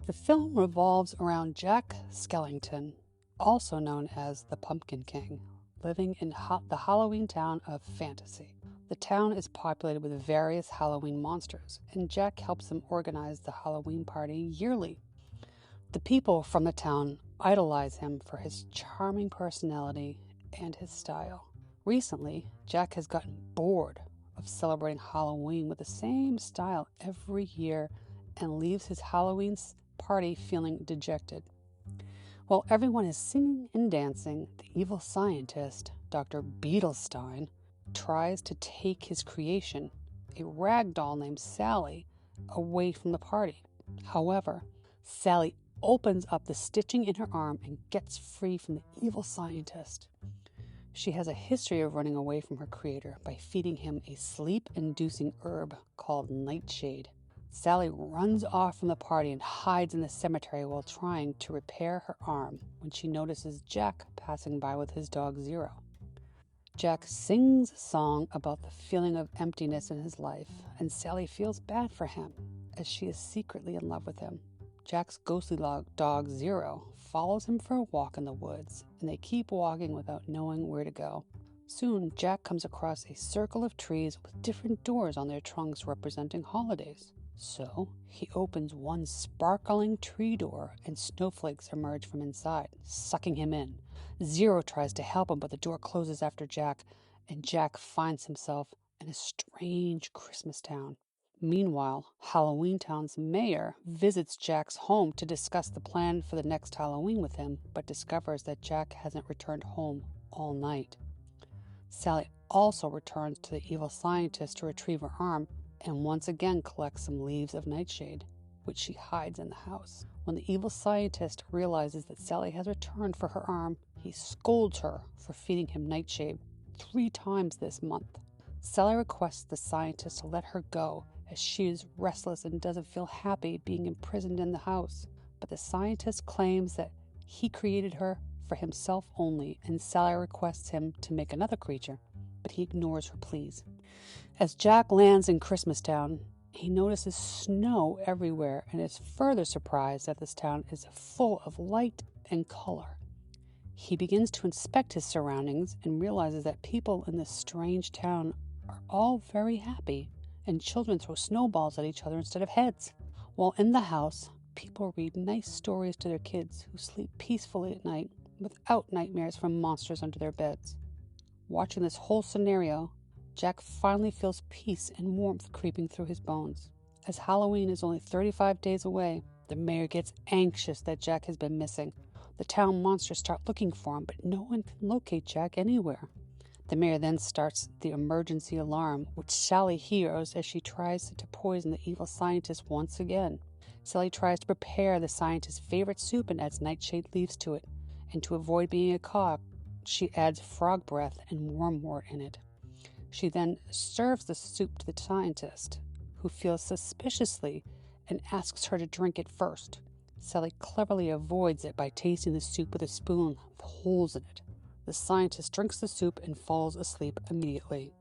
The film revolves around Jack Skellington, also known as the Pumpkin King, living in the Halloween town of Fantasy. The town is populated with various Halloween monsters, and Jack helps them organize the Halloween party yearly. The people from the town idolize him for his charming personality and his style. Recently, Jack has gotten bored of celebrating Halloween with the same style every year and leaves his Halloween party feeling dejected. While everyone is singing and dancing, the evil scientist, Dr. Beetlestein, tries to take his creation, a ragdoll named Sally, away from the party. However, Sally opens up the stitching in her arm and gets free from the evil scientist. She has a history of running away from her creator by feeding him a sleep-inducing herb called nightshade. Sally runs off from the party and hides in the cemetery while trying to repair her arm when she notices Jack passing by with his dog Zero. Jack sings a song about the feeling of emptiness in his life, and Sally feels bad for him as she is secretly in love with him. Jack's ghostly dog Zero follows him for a walk in the woods, and they keep walking without knowing where to go. Soon, Jack comes across a circle of trees with different doors on their trunks representing holidays. So, he opens one sparkling tree door and snowflakes emerge from inside, sucking him in. Zero tries to help him, but the door closes after Jack, and Jack finds himself in a strange Christmas town. Meanwhile, Halloween Town's mayor visits Jack's home to discuss the plan for the next Halloween with him, but discovers that Jack hasn't returned home all night. Sally also returns to the evil scientist to retrieve her arm, and once again collects some leaves of nightshade, which she hides in the house. When the evil scientist realizes that Sally has returned for her arm, he scolds her for feeding him nightshade 3 times this month. Sally requests the scientist to let her go, as she is restless and doesn't feel happy being imprisoned in the house. But the scientist claims that he created her for himself only, and Sally requests him to make another creature, but he ignores her pleas. As Jack lands in Christmastown, he notices snow everywhere and is further surprised that this town is full of light and color. He begins to inspect his surroundings and realizes that people in this strange town are all very happy, and children throw snowballs at each other instead of heads. While in the house, people read nice stories to their kids who sleep peacefully at night without nightmares from monsters under their beds. Watching this whole scenario, Jack finally feels peace and warmth creeping through his bones. As Halloween is only 35 days away, the mayor gets anxious that Jack has been missing. The town monsters start looking for him, but no one can locate Jack anywhere. The mayor then starts the emergency alarm, which Sally hears as she tries to poison the evil scientist once again. Sally tries to prepare the scientist's favorite soup and adds nightshade leaves to it. And to avoid being caught, she adds frog breath and wormwort in it. She then serves the soup to the scientist, who feels suspiciously and asks her to drink it first. Sally cleverly avoids it by tasting the soup with a spoon with holes in it. The scientist drinks the soup and falls asleep immediately.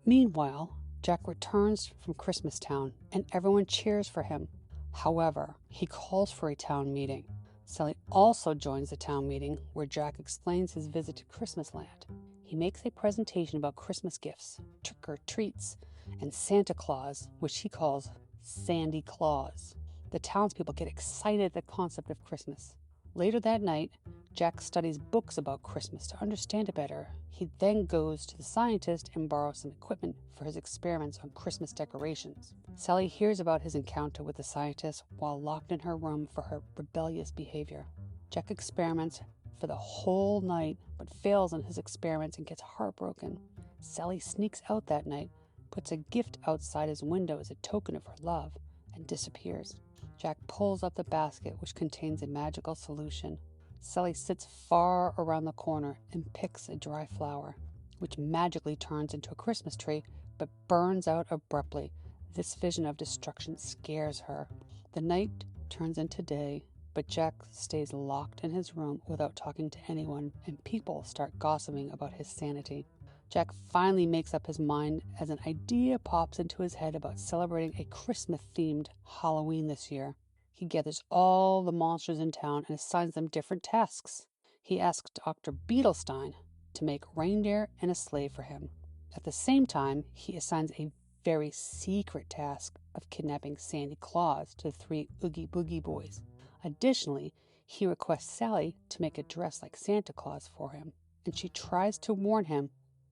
Meanwhile, Jack returns from Christmastown, and everyone cheers for him. However, he calls for a town meeting. Sally also joins the town meeting, where Jack explains his visit to Christmasland. He makes a presentation about Christmas gifts, trick-or-treats, and Santa Claus, which he calls Sandy Claus. The townspeople get excited at the concept of Christmas. Later that night, Jack studies books about Christmas to understand it better. He then goes to the scientist and borrows some equipment for his experiments on Christmas decorations. Sally hears about his encounter with the scientist while locked in her room for her rebellious behavior. Jack experiments for the whole night, but fails in his experiments and gets heartbroken. Sally sneaks out that night, puts a gift outside his window as a token of her love, and disappears. Jack pulls up the basket, which contains a magical solution. Sally sits far around the corner and picks a dry flower, which magically turns into a Christmas tree, but burns out abruptly. This vision of destruction scares her. The night turns into day, but Jack stays locked in his room without talking to anyone, and people start gossiping about his sanity. Jack finally makes up his mind as an idea pops into his head about celebrating a Christmas-themed Halloween this year. He gathers all the monsters in town and assigns them different tasks. He asks Dr. Beetlestein to make reindeer and a sleigh for him. At the same time, he assigns a very secret task of kidnapping Santa Claus to the three Oogie Boogie boys. Additionally, he requests Sally to make a dress like Santa Claus for him, and she tries to warn him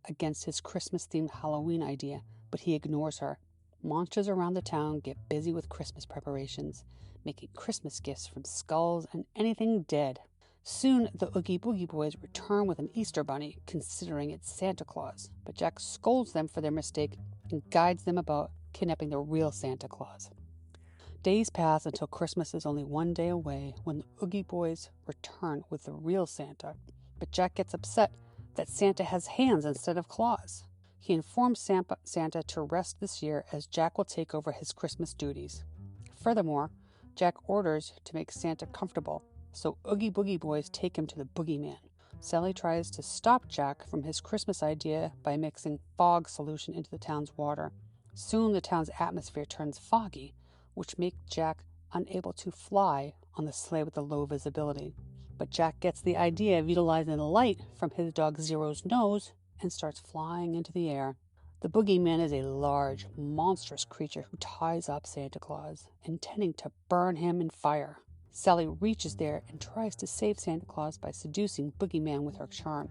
against his Christmas-themed Halloween idea, but he ignores her. Monsters around the town get busy with Christmas preparations, making Christmas gifts from skulls and anything dead. Soon, the Oogie Boogie boys return with an Easter bunny, considering it's Santa Claus, but Jack scolds them for their mistake and guides them about kidnapping the real Santa Claus. Days pass until Christmas is only one day away when the Oogie boys return with the real Santa, but Jack gets upset that Santa has hands instead of claws. He informs Santa to rest this year as Jack will take over his Christmas duties. Furthermore, Jack orders to make Santa comfortable, so Oogie Boogie boys take him to the boogeyman. Sally tries to stop Jack from his Christmas idea by mixing fog solution into the town's water. Soon the town's atmosphere turns foggy, which makes Jack unable to fly on the sleigh with the low visibility. But Jack gets the idea of utilizing the light from his dog Zero's nose and starts flying into the air. The boogeyman is a large, monstrous creature who ties up Santa Claus, intending to burn him in fire. Sally reaches there and tries to save Santa Claus by seducing Boogeyman with her charm.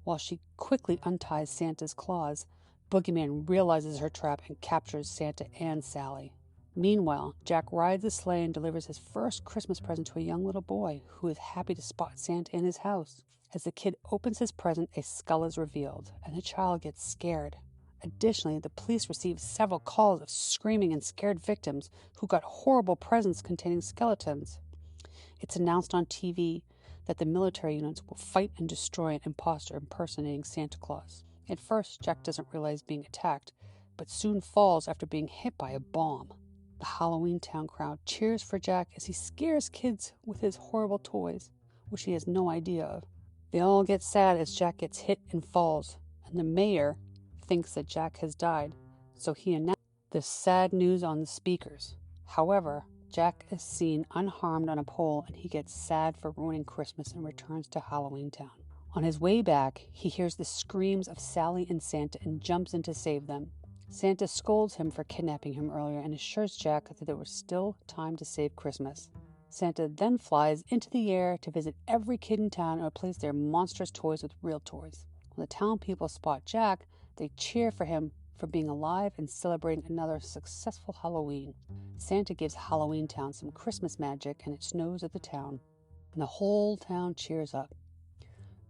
While she quickly unties Santa's claws, Boogeyman realizes her trap and captures Santa and Sally. Meanwhile, Jack rides a sleigh and delivers his first Christmas present to a young little boy who is happy to spot Santa in his house. As the kid opens his present, a skull is revealed, and the child gets scared. Additionally, the police receive several calls of screaming and scared victims who got horrible presents containing skeletons. It's announced on TV that the military units will fight and destroy an imposter impersonating Santa Claus. At first, Jack doesn't realize being attacked, but soon falls after being hit by a bomb. The Halloween town crowd cheers for Jack as he scares kids with his horrible toys, which he has no idea of. They all get sad as Jack gets hit and falls, and the mayor thinks that Jack has died, so he announces the sad news on the speakers. However, Jack is seen unharmed on a pole and he gets sad for ruining Christmas and returns to Halloween Town. On his way back, he hears the screams of Sally and Santa and jumps in to save them. Santa scolds him for kidnapping him earlier and assures Jack that there was still time to save Christmas. Santa then flies into the air to visit every kid in town and replace their monstrous toys with real toys. When the town people spot Jack, they cheer for him for being alive and celebrating another successful Halloween. Santa gives Halloween Town some Christmas magic and it snows at the town, and the whole town cheers up.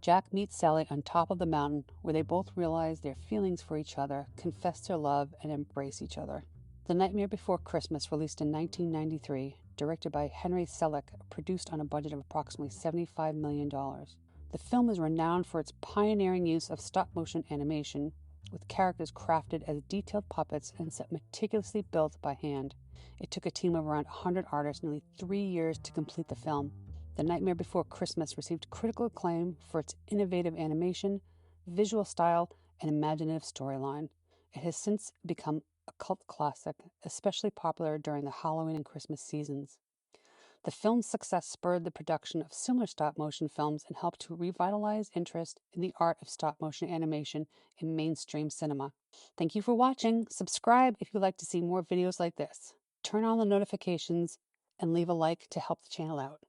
Jack meets Sally on top of the mountain where they both realize their feelings for each other, confess their love, and embrace each other. The Nightmare Before Christmas, released in 1993, directed by Henry Selick, produced on a budget of approximately $75 million. The film is renowned for its pioneering use of stop-motion animation, with characters crafted as detailed puppets and set meticulously built by hand. It took a team of around 100 artists nearly 3 years to complete the film. The Nightmare Before Christmas received critical acclaim for its innovative animation, visual style, and imaginative storyline. It has since become a cult classic, especially popular during the Halloween and Christmas seasons. The film's success spurred the production of similar stop-motion films and helped to revitalize interest in the art of stop-motion animation in mainstream cinema. Thank you for watching. Subscribe if you'd like to see more videos like this. Turn on the notifications and leave a like to help the channel out.